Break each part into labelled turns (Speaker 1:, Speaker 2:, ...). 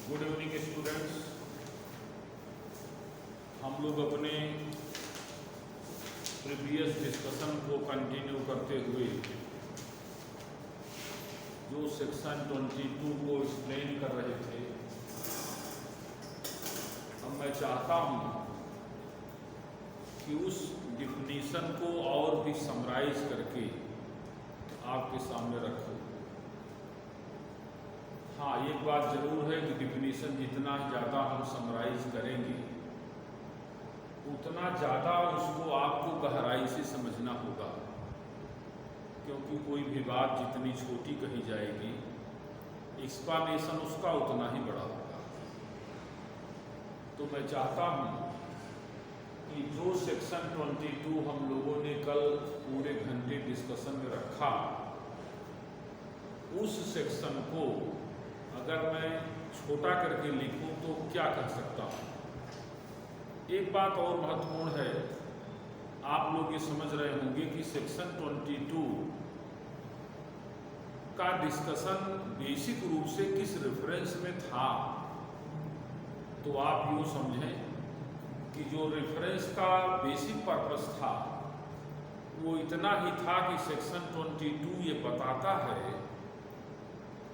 Speaker 1: Good evening students. हम लोग अपने प्रीवियस डिस्कशन को कंटिन्यू करते हुए जो सेक्शन 22 को एक्सप्लेन कर रहे थे, अब मैं चाहता हूँ कि उस डिफिनीशन को और भी समराइज करके आपके सामने रखूँ। हाँ, एक बात ज़रूर है कि डिफिनीशन जितना ज़्यादा हम समराइज करेंगे उतना ज़्यादा उसको आपको गहराई से समझना होगा, क्योंकि कोई भी बात जितनी छोटी कही जाएगी एक्सप्लेनेशन उसका उतना ही बड़ा होगा। तो मैं चाहता हूँ कि जो सेक्शन 22 हम लोगों ने कल पूरे घंटे डिस्कशन में रखा, उस सेक्शन को अगर मैं छोटा करके लिखूं तो क्या कर सकता हूँ। एक बात और महत्वपूर्ण है, आप लोग ये समझ रहे होंगे कि सेक्शन 22 का डिस्कशन बेसिक रूप से किस रेफरेंस में था। तो आप यूँ समझें कि जो रेफरेंस का बेसिक पर्पस था वो इतना ही था कि सेक्शन 22 ये बताता है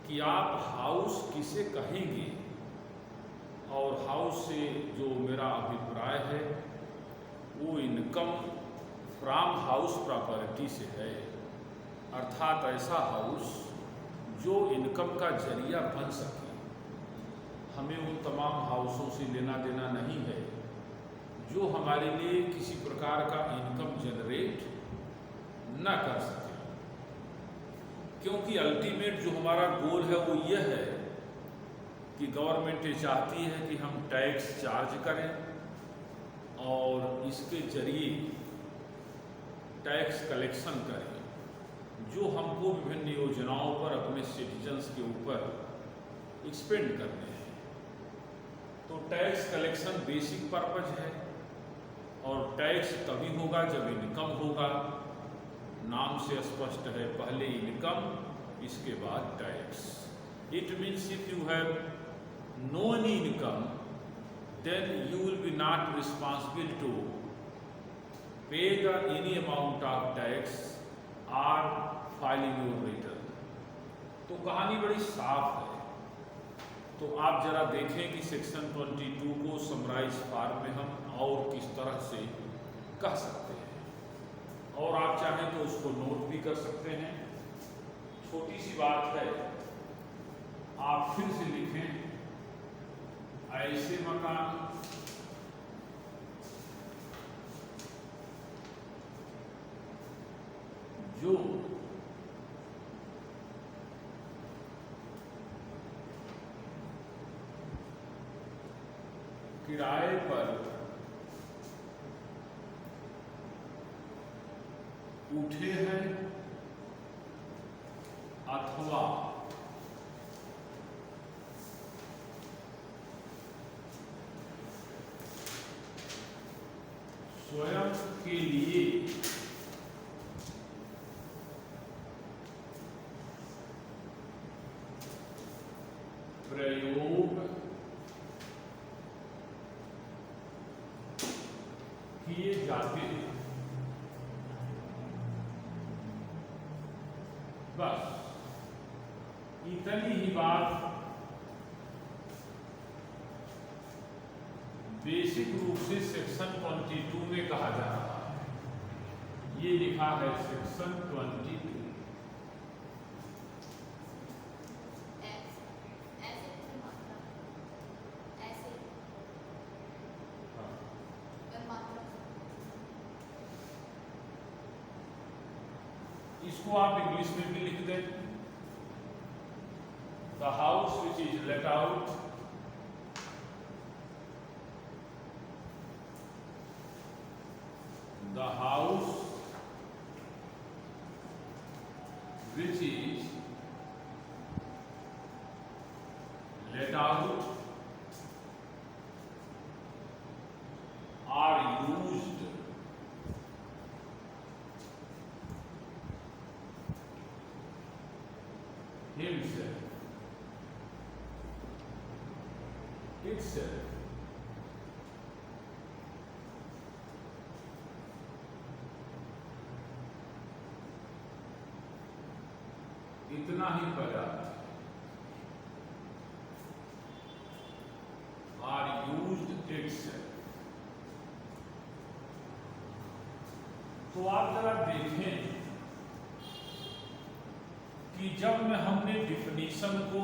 Speaker 1: कि आप हाउस किसे कहेंगे, और हाउस से जो मेरा अभिप्राय है वो इनकम फ्रॉम हाउस प्रॉपर्टी से है, अर्थात ऐसा हाउस जो इनकम का जरिया बन सके। हमें उन तमाम हाउसों से लेना देना नहीं है जो हमारे लिए किसी प्रकार का इनकम जनरेट न कर सके, क्योंकि अल्टीमेट जो हमारा गोल है वो ये है कि गवर्नमेंट ये चाहती है कि हम टैक्स चार्ज करें और इसके जरिए टैक्स कलेक्शन करें, जो हमको विभिन्न योजनाओं पर अपने सिटीजन्स के ऊपर एक्सपेंड करने हैं। तो टैक्स कलेक्शन बेसिक पर्पज है, और टैक्स तभी होगा जब इनकम होगा। नाम से स्पष्ट है, पहले इनकम इसके बाद tax. It means if you have no any income then you will be not responsible to pay the any amount of tax or filing your return. तो कहानी बड़ी साफ है। तो आप जरा देखें कि सेक्शन 22 को समराइज फॉर्म में हम और किस तरह से कह सकते हैं, और आप चाहें तो उसको नोट भी कर सकते हैं। छोटी सी बात है, आप फिर से लिखें, ऐसे मकान जो किराए पर उठे हैं अथवा स्वयं के लिए प्रयोग किए जाते हैं। बस इतनी ही बात बेसिक रूप से सेक्शन 22 में कहा जा रहा है। ये लिखा है सेक्शन 22। इसको आप इंग्लिश में भी लिख दें, the house which is let out the house which is let out are used himself itself इतना ही पर्याप्त है। are used itself। तो आप जरा देखें कि जब में हमने डिफिनीशन को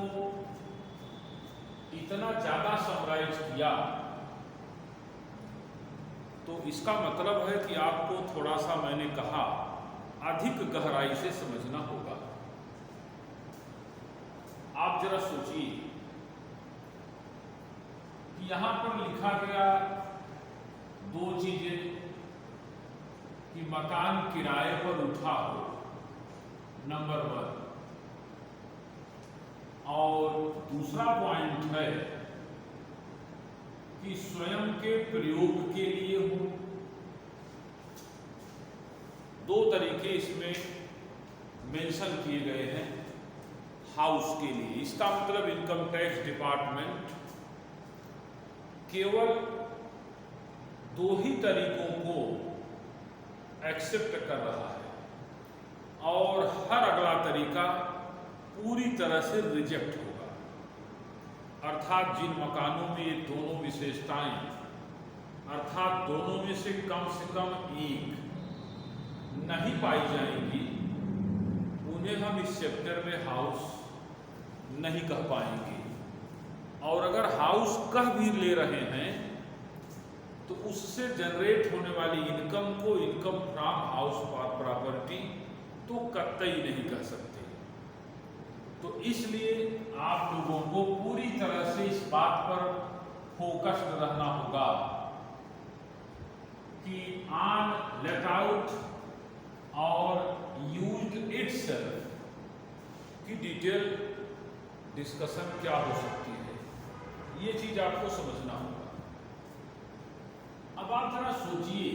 Speaker 1: इतना ज्यादा समराइज किया तो इसका मतलब है कि आपको थोड़ा सा, मैंने कहा, अधिक गहराई से समझना होगा। आप जरा सोचिए कि यहां पर लिखा गया दो चीजें कि मकान किराए पर उठा हो, नंबर 1, और दूसरा पॉइंट है कि स्वयं के प्रयोग के लिए हो। दो तरीके इसमें मेंशन किए गए हैं हाउस के लिए। इसका मतलब इनकम टैक्स डिपार्टमेंट केवल दो ही तरीकों को एक्सेप्ट कर रहा है और हर अगला तरीका पूरी तरह से रिजेक्ट होगा। अर्थात जिन मकानों में ये दोनों विशेषताएं, अर्थात दोनों में से कम एक नहीं पाई जाएंगी, उन्हें हम इस चैप्टर में हाउस नहीं कह पाएंगे। और अगर हाउस कह भी ले रहे हैं तो उससे जनरेट होने वाली इनकम को इनकम फ्रॉम हाउस प्रॉपर्टी तो कतई नहीं कह सकते। तो इसलिए आप लोगों को पूरी तरह से इस बात पर फोकस्ड रहना होगा कि ऑन लेट आउट और यूज्ड इटसेल्फ की डिटेल डिस्कशन क्या हो सकती है, ये चीज आपको समझना होगा। अब आप जरा सोचिए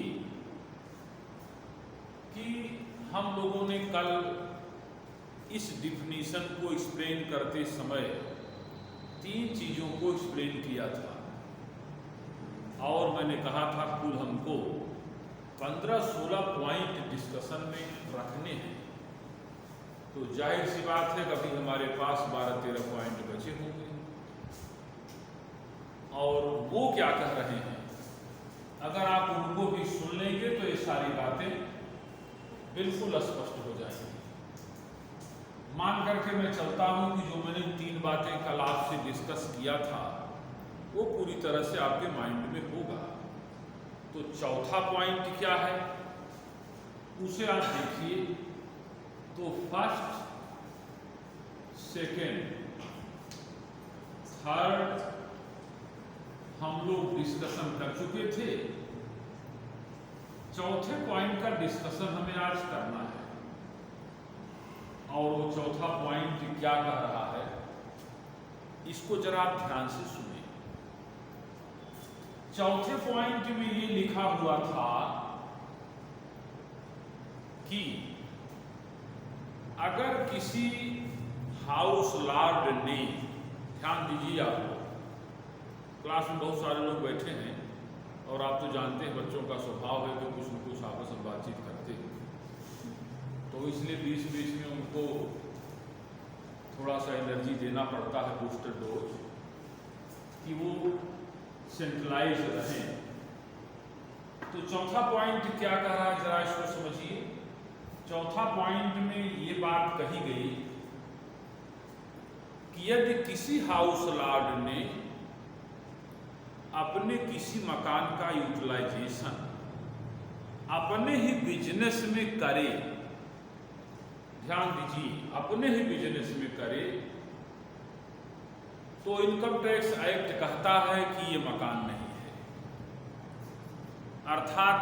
Speaker 1: कि हम लोगों ने कल इस डिफिनीशन को एक्सप्लेन करते समय 3 चीजों को एक्सप्लेन किया था और मैंने कहा था कुल हमको 15-16 पॉइंट डिस्कशन में रखने हैं। तो जाहिर सी बात है कभी हमारे पास 12-13 पॉइंट बचे होंगे। और वो क्या कह रहे हैं, अगर आप उनको भी सुन लेंगे तो ये सारी बातें बिल्कुल स्पष्ट हो जाएंगी। मान करके मैं चलता हूं कि जो मैंने 3 बातें कल आपसे डिस्कस किया था वो पूरी तरह से आपके माइंड में होगा। तो चौथा पॉइंट क्या है उसे आप देखिए। तो फर्स्ट, सेकेंड, थर्ड हम लोग डिस्कशन कर चुके थे। चौथे पॉइंट का डिस्कशन हमें आज करना है और वो चौथा पॉइंट क्या कह रहा है इसको जरा आप ध्यान से सुनिए। चौथे पॉइंट में ये लिखा हुआ था कि अगर किसी हाउस लॉर्ड ने, ध्यान दीजिए आप लोग, क्लास में बहुत सारे लोग बैठे हैं और आप तो जानते हैं बच्चों का स्वभाव है कि कुछ न कुछ आपस में बातचीत करते हैं, तो इसलिए बीच में उनको थोड़ा सा एनर्जी देना पड़ता है, बूस्टर डोज, कि वो सेंट्रलाइज रहें। तो चौथा पॉइंट क्या कह रहा है जरा इसको समझिए। चौथा पॉइंट में ये बात कही गई कि यदि किसी हाउस लॉर्ड ने अपने किसी मकान का यूटिलाइजेशन अपने ही बिजनेस में करे, ध्यान दीजिए, अपने ही बिजनेस में करे, तो इनकम टैक्स एक्ट कहता है कि ये मकान नहीं है। अर्थात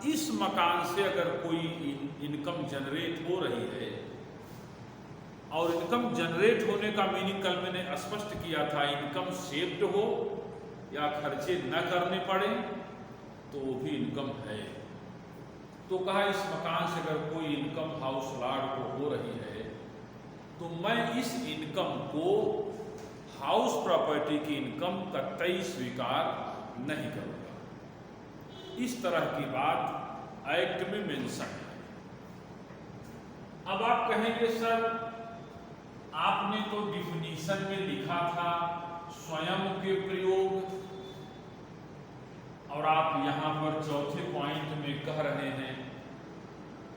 Speaker 1: इस मकान से अगर कोई इनकम जनरेट हो रही है, और इनकम जनरेट होने का मीनिंग कल मैंने स्पष्ट किया था, इनकम सेव्ड हो या खर्चे न करने पड़े तो वो भी इनकम है। तो कहा इस मकान से अगर कोई इनकम हाउस लॉर्ड को हो रही है तो मैं इस इनकम को हाउस प्रॉपर्टी की इनकम कतई स्वीकार नहीं करूंगा। इस तरह की बात एक्ट में मेंशन है। अब आप कहेंगे सर आपने तो डिफिनीशन में लिखा था स्वयं के प्रयोग, और आप यहां पर चौथे पॉइंट में कह रहे हैं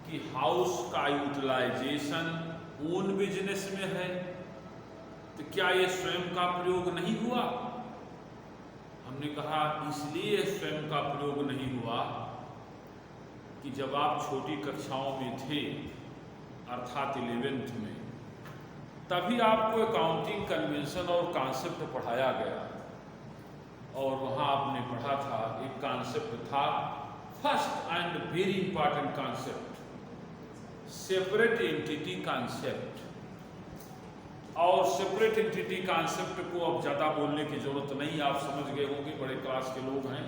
Speaker 1: कि हाउस का यूटिलाइजेशन ओन बिजनेस में है, तो क्या ये स्वयं का प्रयोग नहीं हुआ? हमने कहा इसलिए स्वयं का प्रयोग नहीं हुआ कि जब आप छोटी कक्षाओं में थे अर्थात 11th में, तभी आपको अकाउंटिंग कन्वेंशन और कॉन्सेप्ट पढ़ाया गया, और वहाँ आपने पढ़ा था एक कॉन्सेप्ट था, first and very important concept, separate entity concept. और सेपरेट एंटिटी कॉन्सेप्ट को अब ज़्यादा बोलने की जरूरत नहीं, आप समझ गए होंगे, बड़े क्लास के लोग हैं,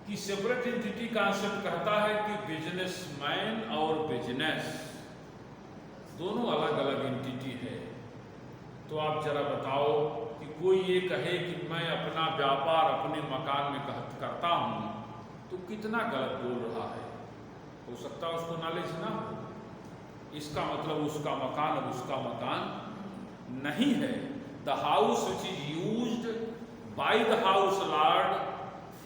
Speaker 1: कि सेपरेट एंटिटी कॉन्सेप्ट कहता है कि बिजनेसमैन और बिजनेस दोनों अलग अलग एंटिटी है। तो आप जरा बताओ कि कोई ये कहे कि मैं अपना व्यापार अपने मकान में करता हूँ, तो कितना गलत बोल रहा है। हो सकता है उसको नॉलेज ना हो, इसका मतलब उसका मकान अब उसका मकान नहीं है। The house which is used by the house lord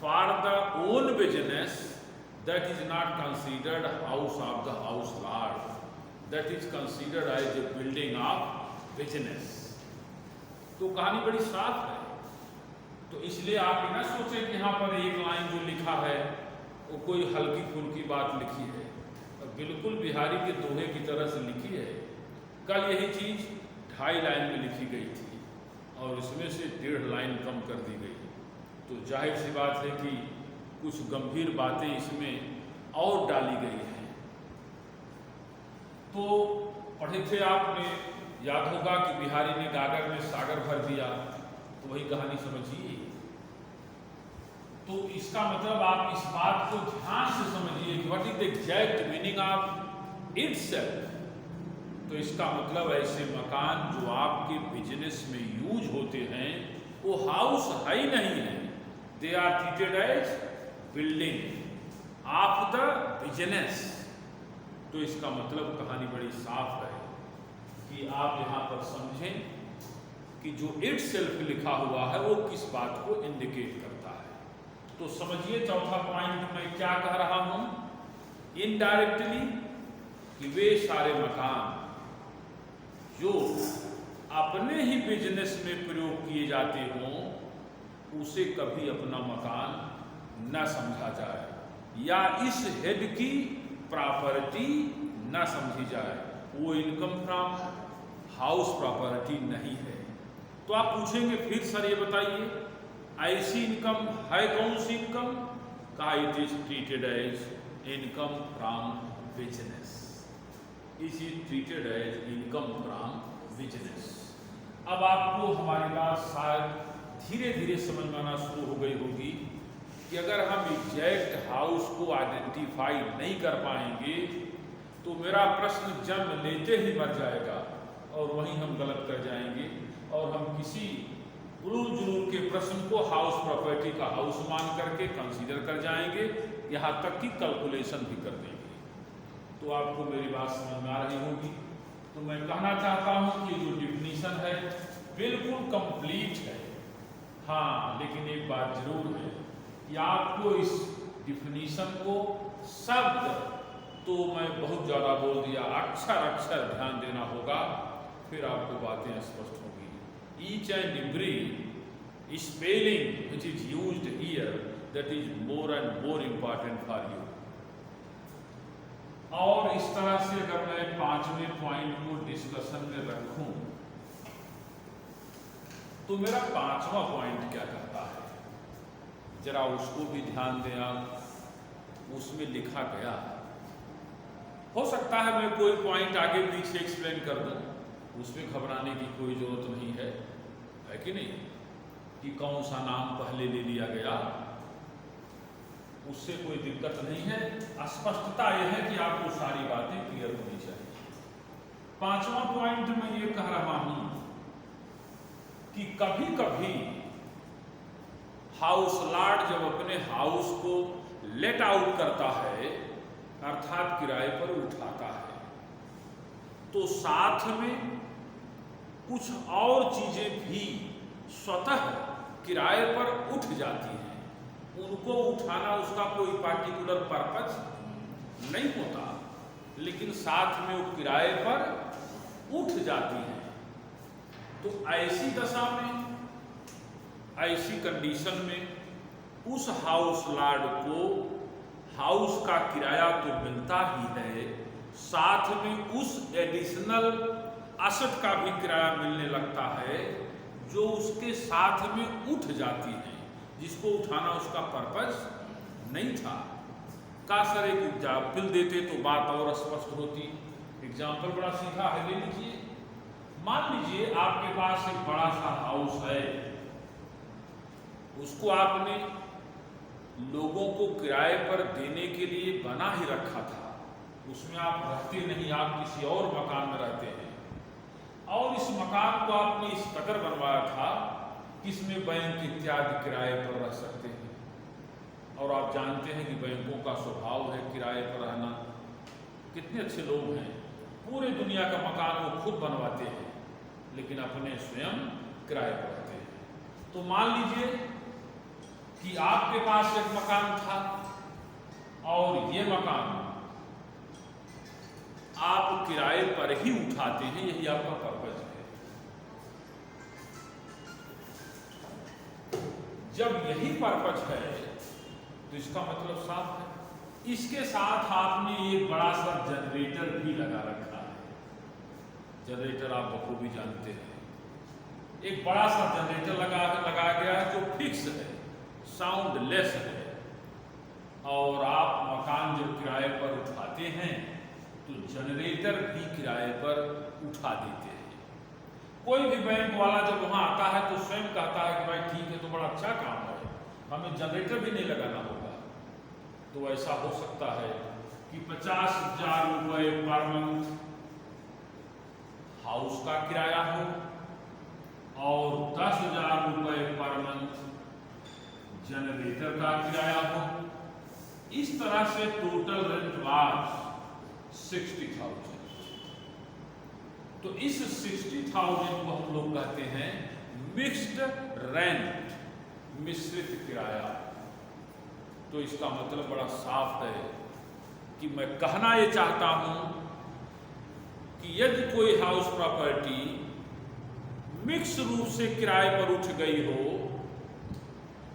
Speaker 1: for the own business, that is not considered house of the house lord, that is considered as a building of business. तो कहानी बड़ी साफ है। तो इसलिए आप ये ना सोचें कि यहाँ पर एक लाइन जो लिखा है वो कोई हल्की फुल्की बात लिखी है, बिल्कुल बिहारी के दोहे की तरह से लिखी है। कल यही चीज़ 2.5 लाइन में लिखी गई थी और इसमें से 1.5 लाइन कम कर दी गई। तो जाहिर सी बात है कि कुछ गंभीर बातें इसमें और डाली गई हैं। तो पढ़े थे आपने, याद होगा कि बिहारी ने गागर में सागर भर दिया, तो वही कहानी समझिए। तो इसका मतलब आप इस बात को ध्यान से समझिए कि what is the exact meaning of itself. तो इसका मतलब ऐसे मकान जो आपके बिजनेस में यूज होते हैं वो हाउस है ही नहीं है, they are treated as building of the business. तो इसका मतलब कहानी बड़ी साफ है कि आप यहाँ पर समझें कि जो इटसेल्फ लिखा हुआ है वो किस बात को इंडिकेट करता है। तो समझिए चौथा पॉइंट मैं क्या कह रहा हूं, इनडायरेक्टली कि वे सारे मकान जो अपने ही बिजनेस में प्रयोग किए जाते हों उसे कभी अपना मकान न समझा जाए, या इस हेड की प्रॉपर्टी न समझी जाए, वो इनकम फ्रॉम हाउस प्रॉपर्टी नहीं है। तो आप पूछेंगे फिर सर ये बताइए ऐसी इनकम है कौन सी इनकम? कहा it is treated as income from business, it is treated as income from business. अब आपको हमारी बात शायद धीरे धीरे समझ में आना शुरू हो गई होगी कि अगर हम एग्जैक्ट हाउस को आइडेंटिफाई नहीं कर पाएंगे तो मेरा प्रश्न जन्म लेते ही मर जाएगा और वहीं हम गलत कर जाएंगे, और हम किसी उलूल जुलूल के प्रश्न को हाउस प्रॉपर्टी का हाउस मान करके कंसीडर कर जाएंगे, यहाँ तक कि कैलकुलेशन भी कर देंगे। तो आपको मेरी बात समझ में आ रही होगी। तो मैं कहना चाहता हूँ कि जो डिफिनीशन है बिल्कुल कंप्लीट है। हाँ, लेकिन एक बात जरूर है कि आपको इस डिफिनीशन को शब्द तो मैं बहुत ज़्यादा बोल दिया, अक्षर अक्षर ध्यान देना होगा, फिर आपको बातें स्पष्ट होगी। Each and every spelling which is used here, that is more and more important for you. और इस तरह से अगर मैं 5वें पॉइंट को डिस्कशन में रखूं तो मेरा 5वां पॉइंट क्या कहता है, जरा उसको भी ध्यान दें आप। उसमें लिखा गया, हो सकता है मैं कोई पॉइंट आगे पीछे एक्सप्लेन कर दूं, उसमें घबराने की कोई जरूरत नहीं है कि नहीं, कि कौन सा नाम पहले ले लिया गया, उससे कोई दिक्कत नहीं है। स्पष्टता यह है कि आपको सारी बातें क्लियर होनी चाहिए। 5वां पॉइंट मैं ये कह रहा हूं कि कभी कभी हाउस लॉर्ड जब अपने हाउस को लेट आउट करता है, अर्थात किराए पर उठाता है, तो साथ में कुछ और चीजें भी स्वतः किराए पर उठ जाती हैं। उनको उठाना उसका कोई पार्टिकुलर पर्पस नहीं होता, लेकिन साथ में वो किराए पर उठ जाती हैं। तो ऐसी दशा में, ऐसी कंडीशन में उस हाउस लॉर्ड को हाउस का किराया तो मिलता ही है, साथ में उस एडिशनल असेट का भी किराया मिलने लगता है जो उसके साथ में उठ जाती है, जिसको उठाना उसका पर्पस नहीं था। का सर एक एग्जाम्पल देते तो बात और स्पष्ट होती। एग्जाम्पल बड़ा सीधा है, ले लीजिए। मान लीजिए आपके पास एक बड़ा सा हाउस है, उसको आपने लोगों को किराए पर देने के लिए बना ही रखा था। उसमें आप रहते नहीं, आप किसी और मकान में रहते हैं, और इस मकान को आपने इस कदर बनवाया था कि इसमें बैंक इत्यादि किराए पर रह सकते हैं। और आप जानते हैं कि बैंकों का स्वभाव है किराए पर रहना। कितने अच्छे लोग हैं, पूरे दुनिया का मकान वो खुद बनवाते हैं, लेकिन अपने स्वयं किराए पर रहते हैं। तो मान लीजिए कि आपके पास एक मकान था और ये मकान आप किराए पर ही उठाते हैं, यही आपका पर्पज है। जब यही पर्पज है तो इसका मतलब साफ है। इसके साथ आपने एक बड़ा सा जनरेटर भी लगा रखा है। जनरेटर आप बखूबी जानते हैं, एक बड़ा सा जनरेटर लगाया गया है जो फिक्स है, साउंड लेस है। और आप मकान जब किराए पर उठाते हैं तो जनरेटर भी किराए पर उठा देते हैं। कोई भी बैंक वाला जब वहां आता है तो स्वयं कहता है कि भाई ठीक है, तो बड़ा अच्छा काम है, हमें जनरेटर भी नहीं लगाना होगा। तो ऐसा हो सकता है कि 50,000 रुपये पर मंथ हाउस का किराया हो और 10,000 रुपये पर मंथ जनरेटर का किराया हो। इस तरह से टोटल रेंट वाज 60,000। तो इस 60,000 को हम लोग कहते हैं मिक्स्ड रेंट, मिश्रित किराया। तो इसका मतलब बड़ा साफ है कि मैं कहना ये चाहता हूं कि यदि कोई हाउस प्रॉपर्टी मिक्स रूप से किराए पर उठ गई हो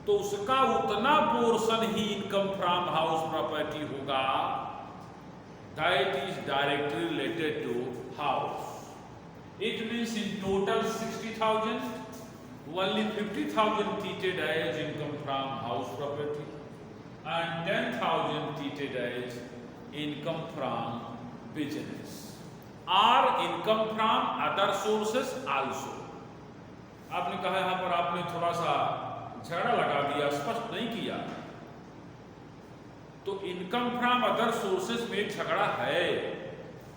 Speaker 1: तो उसका उतना पोर्शन ही इनकम फ्रॉम हाउस प्रॉपर्टी होगा that is directly related to house. It means in total 60,000, only 50,000 treated as income from house property and 10,000 treated as income from business or income from other sources also। आपने कहा यहां पर आपने थोड़ा सा झगड़ा लगा दिया, स्पष्ट नहीं किया। तो इनकम फ्रॉम अदर सोर्सेस में झगड़ा है,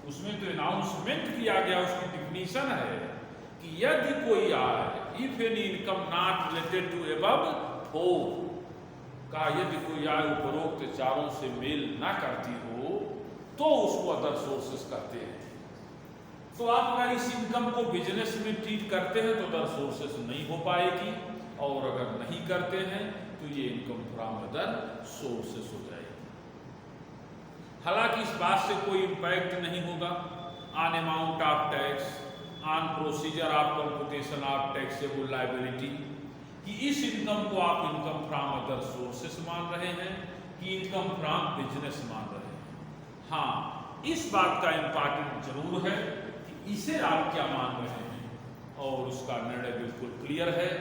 Speaker 1: उसमें तो अनाउंसमेंट किया गया, उसकी डिफिनीशन है कि यदि कोई आय, if any income not related to above 4, का यदि कोई आय उपरोक्त चारों से मेल ना करती हो तो उसको अदर सोर्सेस कहते हैं। तो आप अगर इस इनकम को बिजनेस में ट्रीट करते हैं तो अदर सोर्सेस नहीं हो पाएगी, और अगर नहीं करते हैं तो ये इनकम फ्रॉम अदर सोर्सेस हो जाएगी। हालांकि इस बात से कोई इंपैक्ट नहीं होगा on amount of tax, on procedure of computation of taxable liability, कि इस इनकम को आप इनकम फ्रॉम अदर सोर्सेस मान रहे हैं कि इनकम फ्रॉम बिजनेस मान रहे हैं। हाँ, इस बात का इंपॉर्टेंट जरूर है कि इसे आप क्या मान रहे हैं, और उसका निर्णय बिल्कुल क्लियर है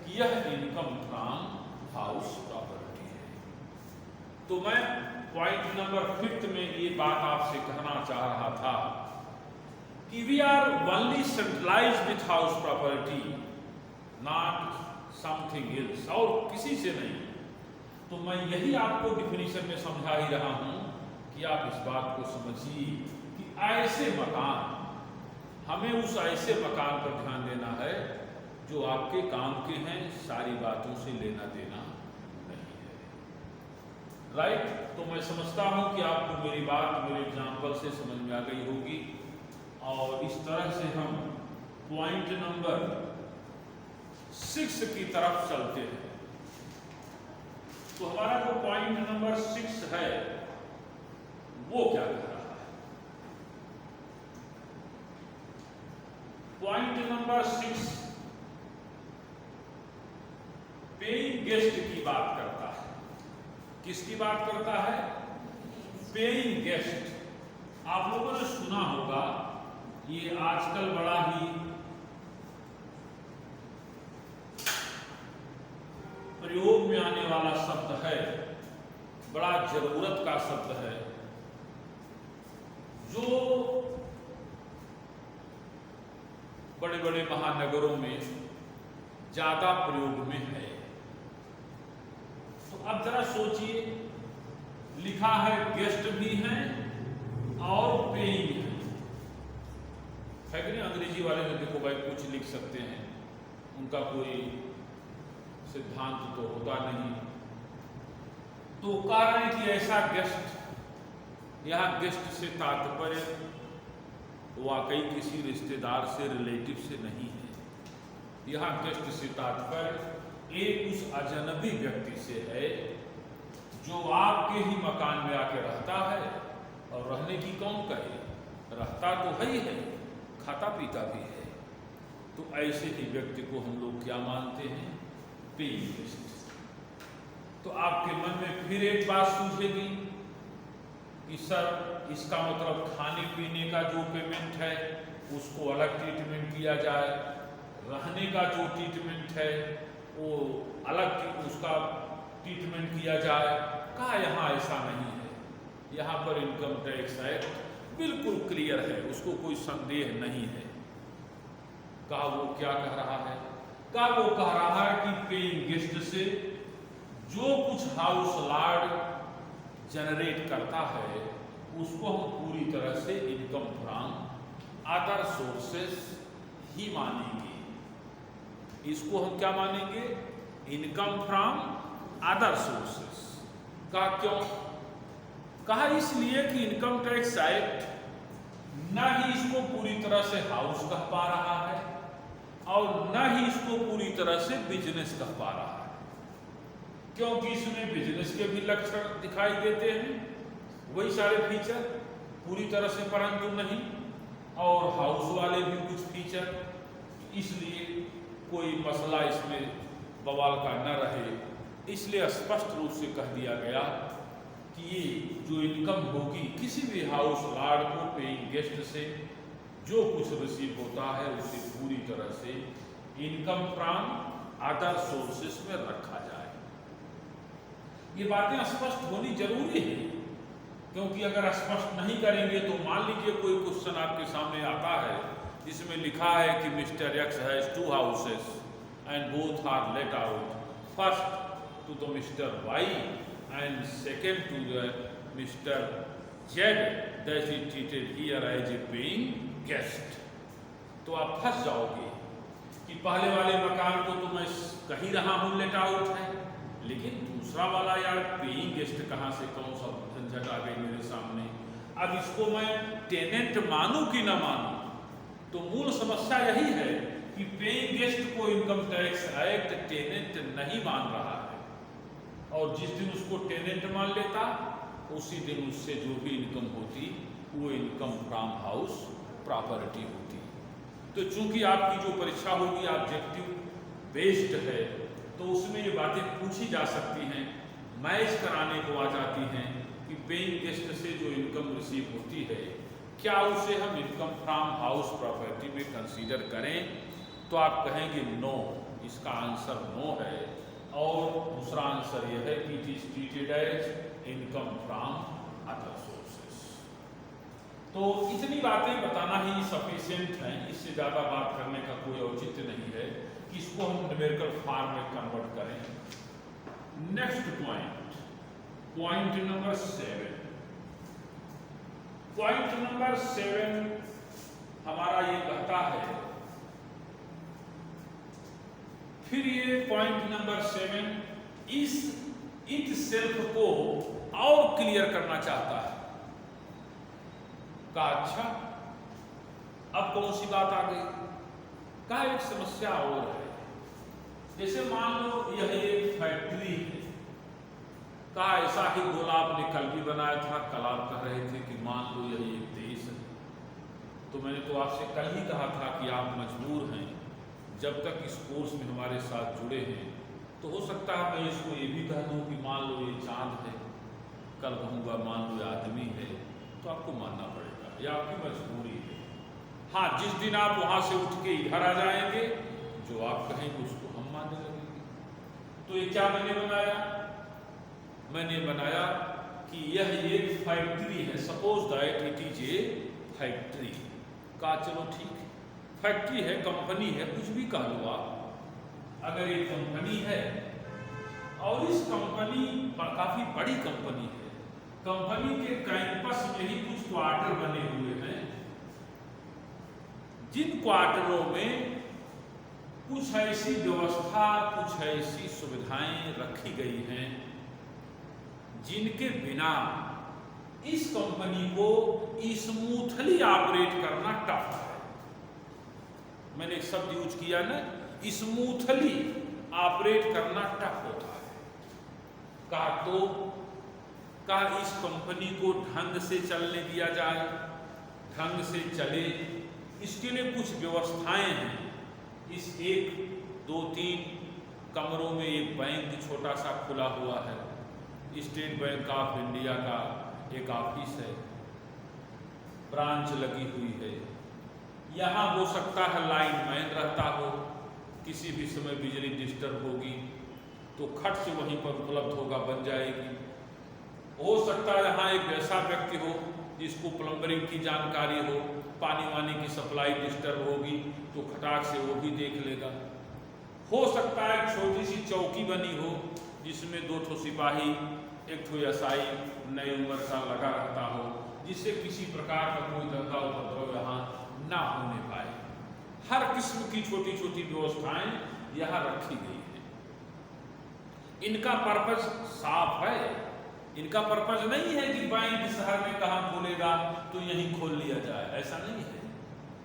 Speaker 1: कि यह इनकम फ्रॉम हाउस प्रॉपर्टी है। तो मैं पॉइंट नंबर 5 में ये बात आपसे कहना चाह रहा था कि we are only centralised with house property, not something else, और किसी से नहीं। तो मैं यही आपको डिफिनीशन में समझा ही रहा हूं कि आप इस बात को समझिए कि ऐसे मकान, हमें उस ऐसे मकान पर ध्यान देना है जो आपके काम के हैं, सारी बातों से लेना देना नहीं है। राइट? तो मैं समझता हूं कि आपको मेरी बात मेरे एग्जाम्पल से समझ में आ गई होगी, और इस तरह से हम पॉइंट नंबर 6 की तरफ चलते हैं। तो हमारा जो पॉइंट नंबर 6 है वो क्या कह रहा है? पॉइंट नंबर 6 पेइंग गेस्ट की बात करता है। किसकी बात करता है? Paying guest. आप लोगों ने सुना होगा, ये आजकल बड़ा ही प्रयोग में आने वाला शब्द है, बड़ा जरूरत का शब्द है, जो बड़े बड़े महानगरों में ज्यादा प्रयोग में है। तो अब जरा सोचिए, लिखा है गेस्ट भी हैं और पेइंग है कि नहीं? अंग्रेजी वाले में देखो भाई कुछ लिख सकते हैं, उनका कोई सिद्धांत तो होता नहीं। तो कारण कि ऐसा गेस्ट, यह गेस्ट से तात्पर्य वाकई किसी रिश्तेदार से, रिलेटिव से नहीं है। यह गेस्ट से तात्पर्य एक उस अजनबी व्यक्ति से है जो आपके ही मकान में आके रहता है, और रहने की कौन कहे, रहता तो है ही है, खाता पीता भी है। तो ऐसे ही व्यक्ति को हम लोग क्या मानते हैं? Paying guest. तो आपके मन में फिर एक बात सूझेगी कि सर इसका मतलब खाने पीने का जो पेमेंट है उसको अलग ट्रीटमेंट किया जाए, रहने का जो ट्रीटमेंट है वो अलग उसका ट्रीटमेंट किया जाए। कहा यहाँ ऐसा नहीं है, यहाँ पर इनकम टैक्स एक्ट बिल्कुल क्लियर है, उसको कोई संदेह नहीं है। कहा वो क्या कह रहा है? कहा वो कह रहा है कि पेइंग गेस्ट से जो कुछ हाउस लॉर्ड जनरेट करता है उसको हम पूरी तरह से इनकम फ्रॉम अदर सोर्सेस ही मानेंगे। इसको हम क्या मानेंगे? Income from other sources. का क्यों? कहा इसलिए कि इनकम टैक्स एक्ट न ही इसको पूरी तरह से हाउस कह पा रहा है और न ही इसको पूरी तरह से बिजनेस कह पा रहा है, क्योंकि इसमें बिजनेस के भी लक्षण दिखाई देते हैं, वही सारे फीचर पूरी तरह से, परंतु नहीं, और हाउस वाले भी कुछ फीचर। इसलिए कोई मसला इसमें बवाल का न रहे, इसलिए स्पष्ट रूप से कह दिया गया कि ये जो इनकम होगी किसी भी हाउस लॉर्ड को पेइंग गेस्ट से जो कुछ रिसीव होता है उसे पूरी तरह से इनकम फ्रॉम अदर सोर्सेस में रखा जाए। ये बातें स्पष्ट होनी जरूरी है, क्योंकि अगर स्पष्ट नहीं करेंगे तो मान लीजिए कोई क्वेश्चन आपके सामने आता है जिसमें लिखा है कि mister X has 2 houses and both are let out, first to the mister Y and second to the mister Z that is treated here as a paying guest. तो आप फंस जाओगे कि पहले वाले मकान को तो मैं कह ही रहा हूं लेट आउट है, लेकिन दूसरा वाला यार पेइंग गेस्ट कहां से, कौन सा झंझट आ गई मेरे सामने। अब इसको मैं टेनेंट मानूं कि ना मानूं? तो मूल समस्या यही है कि पेइंग गेस्ट को इनकम टैक्स एक्ट टेनेंट नहीं मान रहा है, और जिस दिन उसको टेनेंट मान लेता उसी दिन उससे जो भी इनकम होती वो इनकम फ्रॉम हाउस प्रॉपर्टी होती। तो चूंकि आपकी जो परीक्षा होगी ऑब्जेक्टिव बेस्ड है, तो उसमें ये बातें पूछी जा सकती हैं, मैच कराने को आ जाती हैं कि पेइंग गेस्ट से जो इनकम रिसीव होती है क्या उसे हम इनकम फ्रॉम हाउस प्रॉपर्टी में कंसीडर करें? तो आप कहेंगे नो, इसका आंसर नो है। और दूसरा आंसर यह है कि it is treated as income from other sources. तो इतनी बातें बताना ही सफिशिएंट है, इससे ज़्यादा बात करने का कोई औचित्य नहीं है कि इसको हम न्यूमेरिकल फॉर्म में कन्वर्ट करें। Next point, point number 7। Point number 7 हमारा ये कहता है फिर ये पॉइंट नंबर 7 इस इट सेल्फ को और क्लियर करना चाहता है। कहा अच्छा अब कौन सी बात आ गई? कहा एक समस्या और है। जैसे मान लो यह एक फैक्ट्री है। कहा ऐसा ही गोला आपने कल भी बनाया था, कल आप कह रहे थे कि मान लो यह एक देश है। तो मैंने तो आपसे कल ही कहा था कि आप मजबूर हैं, जब तक इस कोर्स में हमारे साथ जुड़े हैं तो हो सकता है मैं इसको ये भी कह दूं कि मान लो ये चांद है, कल कहूँगा मान लो ये आदमी है, तो आपको मानना पड़ेगा, यह आपकी मजबूरी है। हाँ, जिस दिन आप वहाँ से उठ के इधर आ जाएंगे, जो आप कहेंगे उसको हम मानने लगेंगे। तो ये क्या मैंने बनाया? मैंने बनाया कि यह एक फैक्ट्री है। Suppose that it is a factory. का चलो ठीक है, फैक्ट्री है, कंपनी है, कुछ भी कह लो आप। अगर ये कंपनी है और इस कंपनी काफी बड़ी कंपनी है, कंपनी के कैंपस में ही कुछ क्वार्टर बने हुए हैं, जिन क्वार्टरों में कुछ ऐसी व्यवस्था, कुछ ऐसी सुविधाएं रखी गई हैं जिनके बिना इस कंपनी को स्मूथली ऑपरेट करना टफ है। मैंने एक शब्द यूज किया ना, स्मूथली ऑपरेट करना टफ होता है। कहा इस कंपनी को ढंग से चलने दिया जाए, ढंग से चले, इसके लिए कुछ व्यवस्थाएं हैं। इस 1, 2, 3 कमरों में एक बैंक छोटा सा खुला हुआ है, स्टेट बैंक ऑफ इंडिया का एक ऑफिस है, ब्रांच लगी हुई है। यहाँ हो सकता है लाइन मैन रहता हो, किसी भी समय बिजली डिस्टर्ब होगी तो खट से वहीं पर उपलब्ध होगा, बन जाएगी। हो सकता है यहाँ एक ऐसा व्यक्ति हो जिसको प्लम्बरिंग की जानकारी हो, पानी वानी की सप्लाई डिस्टर्ब होगी तो खटाक से वो भी देख लेगा। हो सकता है एक छोटी सी चौकी बनी हो जिसमें 2 ठो सिपाही, 1 ठो एसआई नई उम्र का लगा रहता हो, जिससे किसी प्रकार का कोई दंगा उपद्रव यहाँ ना होने पाए। हर किस्म की छोटी छोटी व्यवस्थाएं यहाँ रखी गई है। इनका पर्पज साफ है। इनका पर्पज नहीं है कि बैंक शहर में कहाँ खोलेगा तो यहीं खोल लिया जाए, ऐसा नहीं है।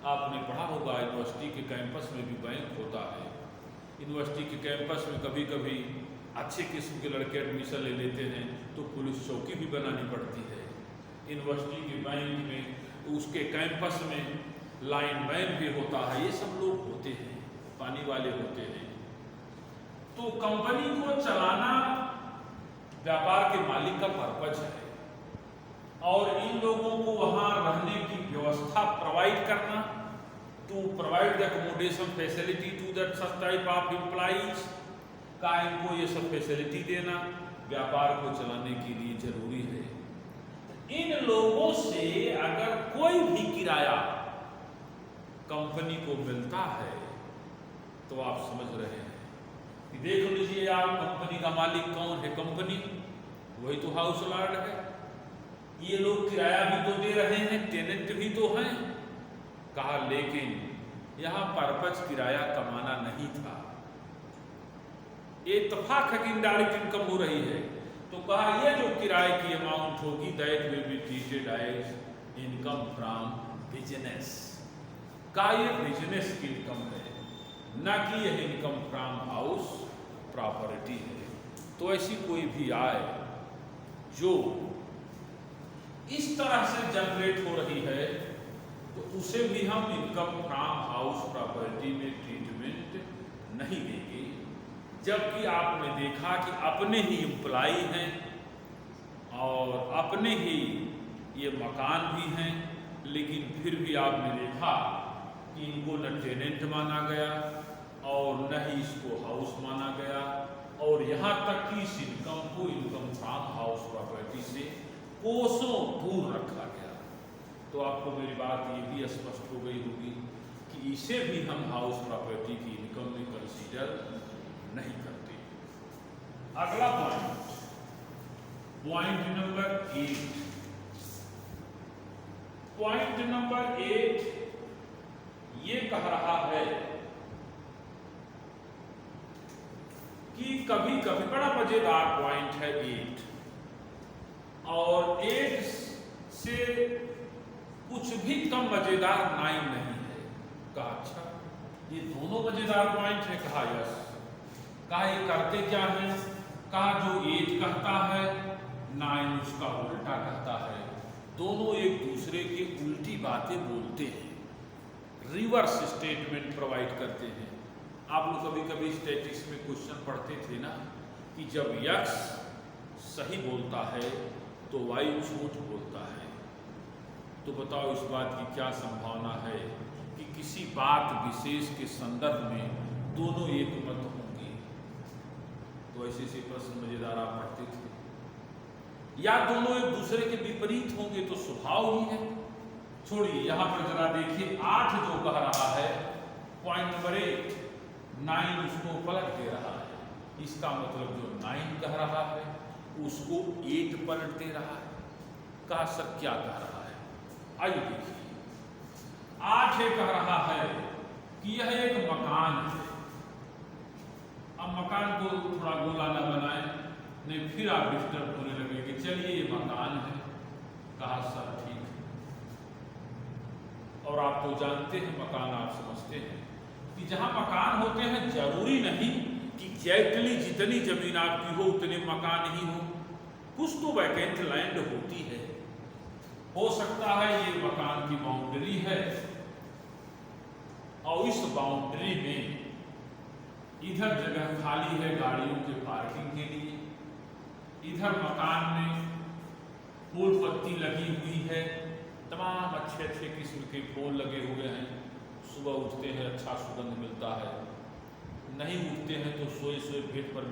Speaker 1: आपने पढ़ा होगा यूनिवर्सिटी के कैंपस में भी बैंक होता है। यूनिवर्सिटी के कैंपस में कभी कभी अच्छे किस्म के लड़के एडमिशन ले लेते हैं तो पुलिस चौकी भी बनानी पड़ती है। यूनिवर्सिटी के बैंक में, उसके कैंपस में लाइन मैन भी होता है, ये सब लोग होते हैं, पानी वाले होते हैं। तो कंपनी को चलाना व्यापार के मालिक का पर्पज है और इन लोगों को वहां रहने की व्यवस्था प्रोवाइड करना, to provide the accommodation facility to that such type of employees, का इनको ये सब फैसिलिटी देना व्यापार को चलाने के लिए जरूरी है। इन लोगों से अगर कोई भी किराया कंपनी को मिलता है तो आप समझ रहे हैं कि देख लीजिए आप कंपनी का मालिक कौन है? कंपनी वही तो हाउस लॉर्ड है। ये लोग किराया भी तो दे रहे हैं, टेनेंट भी तो हैं। कहा लेकिन यहाँ पर्पज किराया कमाना नहीं था, इत्तेफाक है कि इनडायरेक्ट इनकम हो रही है। तो कहा यह जो किराए की अमाउंट होगी that will be treated as income from business. का ये बिजनेस की इनकम है, ना कि यह इनकम फ्रॉम हाउस प्रॉपर्टी है। तो ऐसी कोई भी आय जो इस तरह से जनरेट हो रही है तो उसे भी हम इनकम फ्रॉम हाउस प्रॉपर्टी में ट्रीटमेंट नहीं देंगे। जबकि आपने देखा कि अपने ही एम्प्लॉई हैं और अपने ही ये मकान भी हैं, लेकिन फिर भी आपने देखा कि इनको न टेनेंट माना गया और न ही इसको हाउस माना गया, और यहाँ तक कि इस इनकम को इनकम फ्रॉम हाउस प्रॉपर्टी से कोसों दूर रखा गया। तो आपको मेरी बात ये भी स्पष्ट हो गई होगी कि इसे भी हम हाउस प्रॉपर्टी की इनकम में कंसीडर नहीं करते। अगला point, point number 8। Point number 8 ये कह रहा है कि कभी कभी बड़ा मजेदार पॉइंट है 8, और 8 से कुछ भी कम मजेदार 9 नहीं है। कहा अच्छा, ये दोनों मजेदार पॉइंट है। कहा यस। कहा ये करते क्या है? कहा जो 8 कहता है 9 उसका उल्टा कहता है। दोनों एक दूसरे की उल्टी बातें बोलते हैं, रिवर्स स्टेटमेंट प्रोवाइड करते हैं। आप लोग कभी कभी स्टैटिस्टिक्स में क्वेश्चन पढ़ते थे ना कि जब x सही बोलता है तो y झूठ बोलता है। तो बताओ इस बात की क्या संभावना है कि किसी बात विशेष के संदर्भ में दोनों एक मत होंगे? तो ऐसे ऐसे प्रश्न मजेदार आप पढ़ते थे। या दोनों एक दूसरे के विपरीत होंगे तो स्वभाव ही है। छोड़िए, यहां पर जरा देखिए 8 जो कह रहा है, पॉइंट नंबर 8, 9 उसको पलट दे रहा है। इसका मतलब जो 9 कह रहा है उसको 8 पलट दे रहा है। कहा सर क्या कह रहा है? आइए देखिए, 8 कह रहा है कि यह एक मकान है। अब मकान को थोड़ा गोला न बनाए, नहीं फिर आप डिस्टर्ब होने लगे कि चलिए ये मकान है। कहा सर ठीक है। और आप तो जानते हैं मकान, आप समझते हैं कि जहां मकान होते हैं जरूरी नहीं कि एग्जैक्टली जितनी जमीन आपकी हो उतने मकान ही हो। कुछ तो वैकेंट लैंड होती है। हो सकता है ये मकान की बाउंड्री है और इस बाउंड्री में इधर जगह खाली है गाड़ियों के पार्किंग के लिए, इधर मकान में फूल पत्ती लगी हुई है, तमाम अच्छे अच्छे किस्म के फूल लगे हुए हैं। सुबह उठते हैं अच्छा सुगंध मिलता है, नहीं उठते हैं तो सोए सोए पेट पर